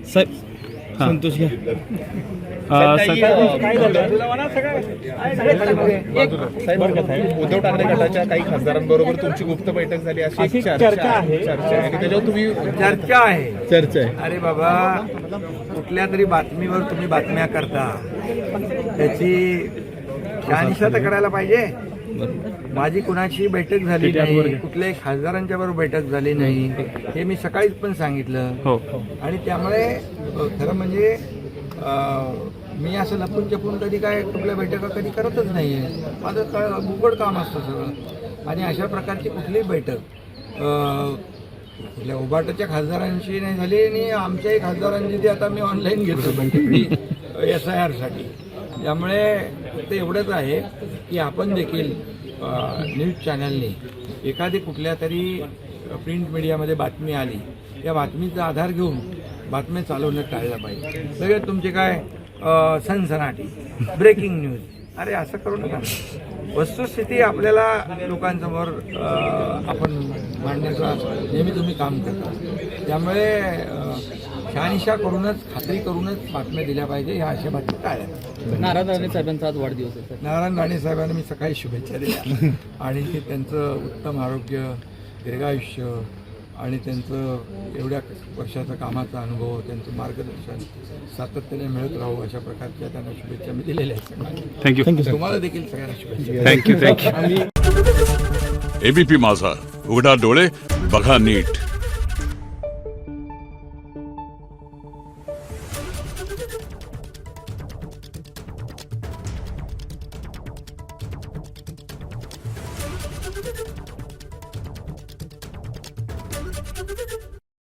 संतोष घ्या. उद्धव ठाकरे गटाच्या काही खासदारांबरोबर तुमची गुप्त बैठक झाली अशी चर्चा आहे आणि त्याच्यावर तुम्ही चर्चा आहे. आहे. अरे बाबा, कुठल्या तरी बातमीवर तुम्ही बातम्या करता, त्याची शहानिशा तर करायला पाहिजे. माझी कुणाची बैठक झाली नाही, कुठल्याही खासदारांच्या बरोबर बैठक झाली नाही, हे मी सकाळीच पण सांगितलं. आणि त्यामुळे खरं म्हणजे मी असं लपून चपून कधी काय कुठल्या बैठका कधी करतच नाही. माझं उघड काम असतं सगळं. आणि अशा प्रकारची कुठलीही बैठक कुठल्या उभाटाच्या खासदारांशी नाही झाली आणि आमच्याही खासदारांची ती आता मी ऑनलाईन घेतो बैठक SIR साठी. त्यामुळे फक्त एवढंच आहे की आपण देखील न्यूज चॅनलने एखादी कुठल्या तरी प्रिंट मीडियामध्ये बातमी आली, त्या बातमीचा आधार घेऊन बातम्या चालवणं टाळलं पाहिजे. सगळे तुमचे काय सनसनाटी ब्रेकिंग न्यूज, अरे असं करू नका. वस्तुस्थिती आपल्याला लोकांसमोर आपण मांडण्याचं नेहमी तुम्ही काम करता. त्यामुळे शहानिशा करूनच, खात्री करूनच बातम्या दिल्या पाहिजे. ह्या अशा बातम्या टाळल्या. नारायण राणे साहेबांचा आज वाढदिवस आहे सर. नारायण राणे साहेबांना मी सकाळी शुभेच्छा दिल्या आणि त्यांचं उत्तम आरोग्य, दीर्घायुष्य आणि त्यांचं एवढ्या वर्षाचा कामाचा अनुभव, त्यांचं मार्गदर्शन सातत्याने मिळत राहू अशा प्रकारच्या त्यांना शुभेच्छा मी दिलेल्या आहेत. थँक्यू. तुम्हाला देखील सगळ्यांना शुभेच्छा. थँक्यू. एबीपी माझा, उघडा डोळे बघा नीट.